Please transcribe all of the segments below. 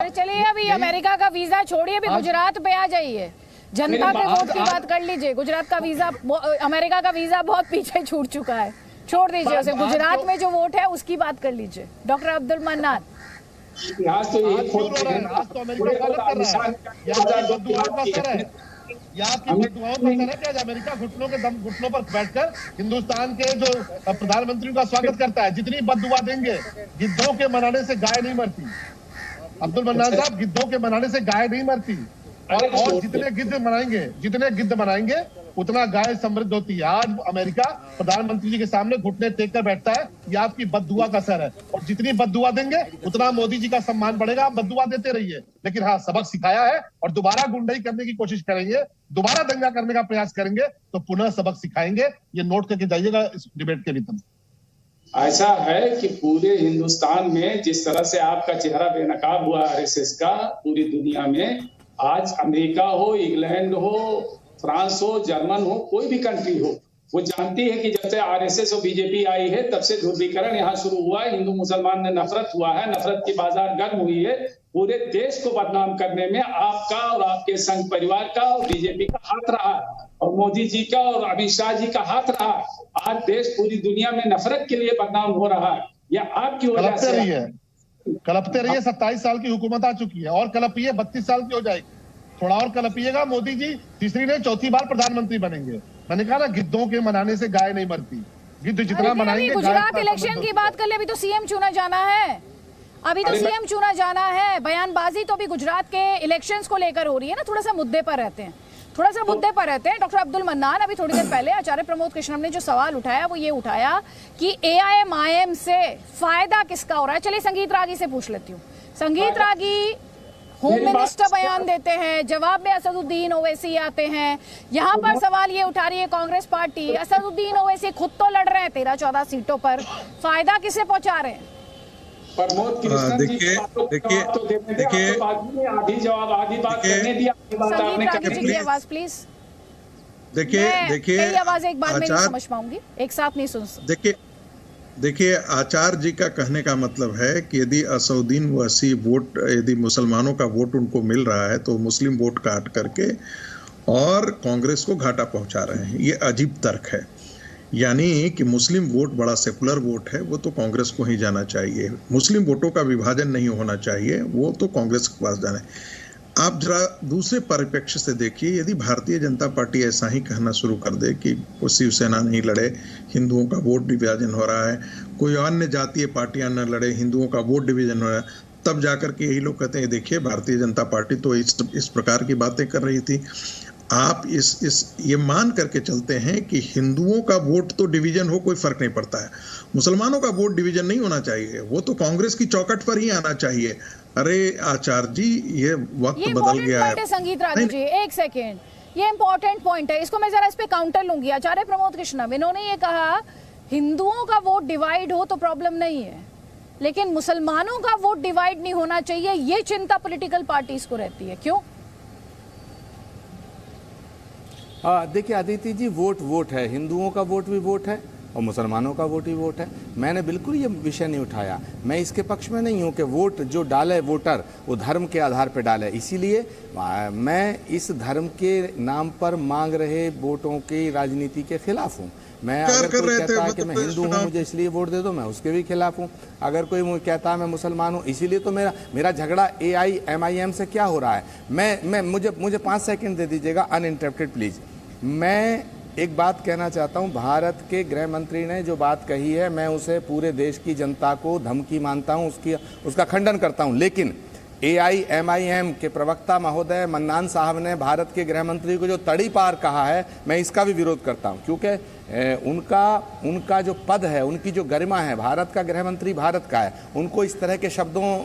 अरे चलिए अभी अमेरिका का वीजा छोड़िए, अभी गुजरात पे आ जाइए। जनता के वोट की बात कर लीजिए। गुजरात का वीजा, अमेरिका का वीजा बहुत पीछे छूट चुका है, छोड़ दीजिए उसे। गुजरात में जो वोट है उसकी बात कर लीजिए। डॉक्टर अब्दुल मन्नान, आज तो अमेरिका गलत कर रहा है, बददुआओं का असर है, या आपकी बददुआओं का असर है कि आज अमेरिका घुटनों पर बैठकर हिंदुस्तान के जो प्रधानमंत्री का स्वागत करता है। जितनी बददुआ देंगे, गिद्धों के मनाने से गाय नहीं मरती। अब्दुल मन्नान साहब, गिद्धों के मनाने से गाय नहीं मरती, और जितने गिद्ध मनाएंगे उतना गाय समृद्ध होती है। आज अमेरिका प्रधानमंत्री जी के सामने घुटने टेक कर बैठता है, यह आपकी बददुआ का असर है। और जितनी बददुआ देंगे उतना मोदी जी का सम्मान बढ़ेगा। आप बददुआ देते रहिए, लेकिन हाँ, सबक सिखाया है और दोबारा गुंडाई करने की कोशिश करेंगे, दोबारा दंगा करने का प्रयास करेंगे तो पुनः सबक सिखाएंगे। ये नोट करके जाइएगा इस डिबेट के भीतर। ऐसा है कि पूरे हिंदुस्तान में जिस तरह से आपका चेहरा बेनकाब हुआ आरएसएस का, पूरी दुनिया में आज अमेरिका हो, इंग्लैंड हो, फ्रांस हो, जर्मन हो, कोई भी कंट्री हो, वो जानती है कि जब से आरएसएस और बीजेपी आई है तब से ध्रुवीकरण यहाँ शुरू हुआ है। हिंदू मुसलमान में नफरत हुआ है, नफरत की बाजार गर्म हुई है। पूरे देश को बदनाम करने में आपका और आपके संघ परिवार का और बीजेपी का हाथ रहा है, और मोदी जी का और अमित शाह जी का हाथ रहा है। आज देश पूरी दुनिया में नफरत के लिए बदनाम हो रहा है। यह आपकी वजह से कलपते रहिए। 27 साल की हुकूमत आ चुकी है और कलपिए, 32 साल की हो जाएगी। थोड़ा और कलपिएगा, मोदी जी तीसरी नहीं चौथी बार प्रधानमंत्री बनेंगे। मैंने कहा ना, गिद्धों के मनाने से गाय नहीं मरती। गिद्ध जितना मनाएंगे। गुजरात इलेक्शन की बात कर ले, अभी तो सीएम चुना जाना है, अभी तो सीएम चुना जाना है। बयानबाजी तो अभी गुजरात के इलेक्शंस को लेकर हो रही है ना, थोड़ा सा मुद्दे पर रहते हैं, थोड़ा सा मुद्दे पर रहते हैं। डॉक्टर अब्दुल मन्नान, अभी थोड़ी देर पहले आचार्य प्रमोद कृष्णम ने जो सवाल उठाया वो ये उठाया कि एआईएमआईएम से फायदा किसका हो रहा है। चलिए संगीत रागी से पूछ लेती हूँ। संगीत रागी होम मिनिस्टर बयान देते हैं, जवाब में असदुद्दीन ओवैसी आते हैं। यहाँ पर सवाल ये उठा रही है कांग्रेस पार्टी, असदुद्दीन ओवैसी खुद तो लड़ रहे हैं 13-14 सीटों पर, फायदा किसे पहुंचा रहे हैं? प्रमोद कृष्णन जी देखिए आधी जवाब आधी बात करने दिया। संगीत रागी जी की आवाज प्लीज। देखिए आवाज एक बार में नहीं समझ पाऊंगी, एक साथ नहीं सुन। देखिए आचार्य जी का कहने का मतलब है कि यदि असदुद्दीन ओवैसी वोट, यदि मुसलमानों का वोट उनको मिल रहा है तो मुस्लिम वोट काट करके और कांग्रेस को घाटा पहुंचा रहे हैं। ये अजीब तर्क है। यानी कि मुस्लिम वोट बड़ा सेकुलर वोट है, वो तो कांग्रेस को ही जाना चाहिए। मुस्लिम वोटों का विभाजन नहीं होना चाहिए, वो तो कांग्रेस के पास जाना है। आप जरा दूसरे परिप्रेक्ष्य से देखिए, यदि भारतीय जनता पार्टी ऐसा ही कहना शुरू कर दे कि वो शिवसेना नहीं लड़े, हिंदुओं का वोट डिवीजन हो रहा है, कोई अन्य जातीय पार्टियां न लड़े, हिंदुओं का वोट डिवीजन हो रहा है, तब जाकर के यही लोग कहते हैं देखिए भारतीय जनता पार्टी तो इस प्रकार की बातें कर रही थी। आप ये मान करके चलते हैं कि हिंदुओं का वोट तो डिवीजन हो कोई फर्क नहीं पड़ता है, मुसलमानों का वोट डिवीजन नहीं होना चाहिए, वो तो कांग्रेस की चौखट पर ही आना चाहिए। अरे आचार्य जी, ये वक्त बदल गया है। संगीत रागी जी, एक सेकेंड, ये इंपॉर्टेंट पॉइंट है, इसको मैं जरा इस पे काउंटर लूंगी। आचार्य प्रमोद कृष्णम, इन्होंने ये कहा हिंदुओं का वोट डिवाइड हो तो प्रॉब्लम नहीं है, लेकिन मुसलमानों का वोट डिवाइड नहीं होना चाहिए, ये चिंता पॉलिटिकल पार्टीज को रहती है। क्यों? देखिए आदित्य जी, वोट है, हिंदुओं का वोट भी वोट है और मुसलमानों का वोट ही वोट है। मैंने बिल्कुल ये विषय नहीं उठाया, मैं इसके पक्ष में नहीं हूँ कि वोट जो डाले वोटर वो धर्म के आधार पर डाले। इसीलिए मैं इस धर्म के नाम पर मांग रहे वोटों की राजनीति के खिलाफ हूँ। मैं अगर कोई कहता है कि मैं हिंदू हूँ मुझे इसलिए वोट दे दो, मैं उसके भी खिलाफ हूँ। अगर कोई मुझे कहता है मैं मुसलमान हूँ इसीलिए, तो मेरा झगड़ा एआईएमआईएम से क्या हो रहा है? मुझे 5 सेकंड दे दीजिएगा अनइंटरप्टेड प्लीज। मैं एक बात कहना चाहता हूं, भारत के गृह मंत्री ने जो बात कही है मैं उसे पूरे देश की जनता को धमकी मानता हूं, उसका खंडन करता हूं। लेकिन एआईएमआईएम के प्रवक्ता महोदय मन्नान साहब ने भारत के गृह मंत्री को जो तड़ी पार कहा है, मैं इसका भी विरोध करता हूं, क्योंकि उनका जो पद है, उनकी जो गरिमा है, भारत का गृह मंत्री भारत का है, उनको इस तरह के शब्दों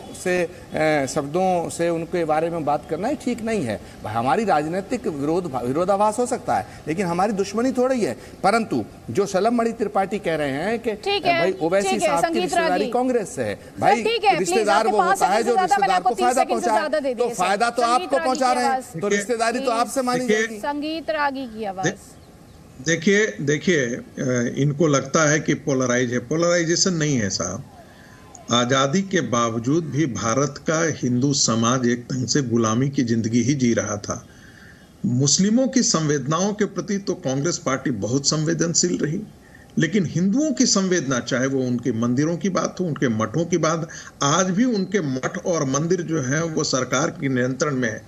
से उनके बारे में बात करना ही ठीक नहीं है। हमारी राजनीतिक विरोधाभास हो सकता है, लेकिन हमारी दुश्मनी थोड़ी है। परंतु जो शलभ मणि त्रिपाठी कह रहे हैं कि भाई ओवैसी साहब की रिश्तेदारी कांग्रेस से है, भाई रिश्तेदार वो होता है जो रिश्तेदार को फायदा पहुंचाए, तो फायदा तो आपको पहुंचा रहे हैं, तो रिश्तेदारी तो आपसे मानी जाएगी। संगीत रागी की आवाज। देखिए इनको लगता है कि पोलराइजेशन नहीं है साहब। आजादी के बावजूद भी भारत का हिंदू समाज एक ढंग से गुलामी की जिंदगी ही जी रहा था। मुस्लिमों की संवेदनाओं के प्रति तो कांग्रेस पार्टी बहुत संवेदनशील रही, लेकिन हिंदुओं की संवेदना, चाहे वो उनके मंदिरों की बात हो, उनके मठों की बात, आज भी उनके मठ और मंदिर जो है वो सरकार के नियंत्रण में है।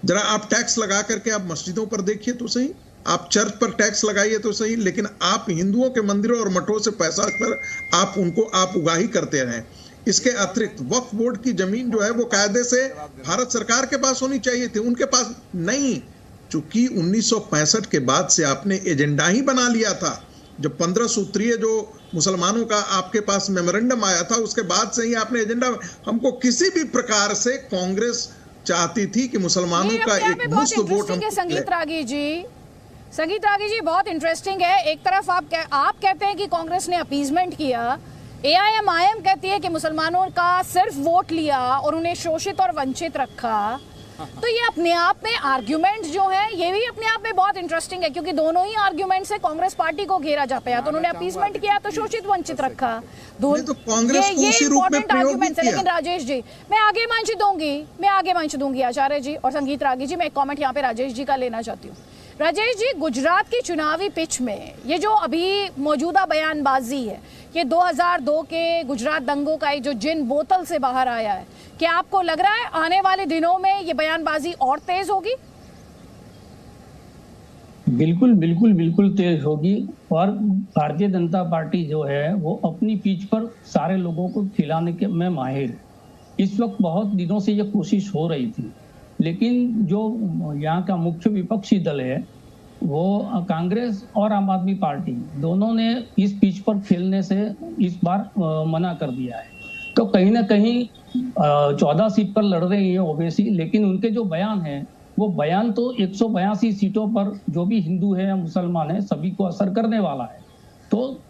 जरा आप टैक्स लगा करके आप मस्जिदों पर देखिए तो सही, आप चर्च पर टैक्स लगाइए तो सही, लेकिन आप हिंदुओं के मंदिरों और मठों से पैसा कर आप उगाही करते रहें। इसके अतिरिक्त वक्फ बोर्ड की जमीन जो है वो कायदे से भारत सरकार के पास होनी चाहिए थी, उनके पास नहीं। चूंकि 1965 के बाद से आपने एजेंडा ही बना लिया था। जब 15 सूत्रीय जो मुसलमानों का आपके पास मेमोरेंडम आया था, उसके बाद से ही आपने एजेंडा, हमको किसी भी प्रकार से कांग्रेस चाहती थी कि मुसलमानों का एक मुफ्त वोट हम। संगीत रागी जी बहुत इंटरेस्टिंग है। एक तरफ आप कहते हैं कि कांग्रेस ने अपीजमेंट किया, AIM कहती है कि मुसलमानों का सिर्फ वोट लिया और उन्हें शोषित और वंचित रखा। तो ये अपने आप में आर्ग्यूमेंट जो है ये भी अपने आप में बहुत इंटरेस्टिंग है, क्योंकि दोनों ही आर्ग्यूमेंट से कांग्रेस पार्टी को घेरा जाता है। तो उन्होंने अपीसमेंट किया तो शोषित वंचित रखा, तो कांग्रेस ये इंपॉर्टेंट आर्ग्यूमेंट है। लेकिन राजेश जी, मैं आगे मंच दूंगी आचार्य जी और संगीत रागी जी। मैं एक कॉमेंट यहाँ पे राजेश जी का लेना चाहती हूँ। राजेश जी, गुजरात की चुनावी पिच में ये जो अभी मौजूदा बयानबाजी है, ये 2002 के गुजरात दंगों का जो जिन बोतल से बाहर आया है, क्या आपको लग रहा है आने वाले दिनों में ये बयानबाजी और तेज होगी? बिल्कुल तेज होगी। और भारतीय जनता पार्टी जो है वो अपनी पिच पर सारे लोगों को खिलाने के में माहिर। इस वक्त बहुत दिनों से ये कोशिश हो रही थी, लेकिन जो यहाँ का मुख्य विपक्षी दल है वो कांग्रेस और आम आदमी पार्टी दोनों ने इस पिच पर खेलने से इस बार मना कर दिया है। तो कहीं ना कहीं 14 सीट पर लड़ रही है ओवैसी, लेकिन उनके जो बयान हैं वो बयान तो 182 सीटों पर जो भी हिंदू है या मुसलमान है सभी को असर करने वाला है। तो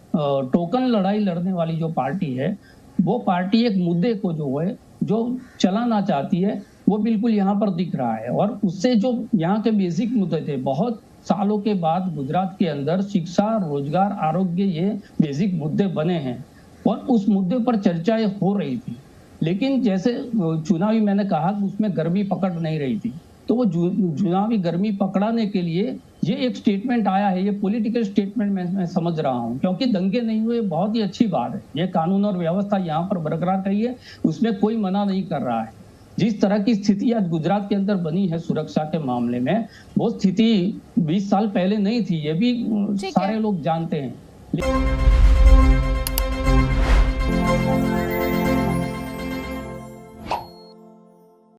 टोकन लड़ाई लड़ने वाली जो पार्टी है वो पार्टी एक मुद्दे को जो है जो चलाना चाहती है वो बिल्कुल यहाँ पर दिख रहा है। और उससे जो यहाँ के बेसिक मुद्दे थे, बहुत सालों के बाद गुजरात के अंदर शिक्षा, रोजगार, आरोग्य, ये बेसिक मुद्दे बने हैं और उस मुद्दे पर चर्चाएं हो रही थी। लेकिन जैसे चुनावी, मैंने कहा कि उसमें गर्मी पकड़ नहीं रही थी, तो वो चुनावी गर्मी पकड़ाने के लिए ये एक स्टेटमेंट आया है। ये पॉलिटिकल स्टेटमेंट मैं समझ रहा हूँ, क्योंकि दंगे नहीं हुए बहुत ही अच्छी बात है। ये कानून और व्यवस्था यहाँ पर बरकरार रही है, उसमें कोई मना नहीं कर रहा है। जिस तरह की स्थिति आज गुजरात के अंदर बनी है सुरक्षा के मामले में, वो स्थिति 20 साल पहले नहीं थी, ये भी सारे लोग जानते हैं।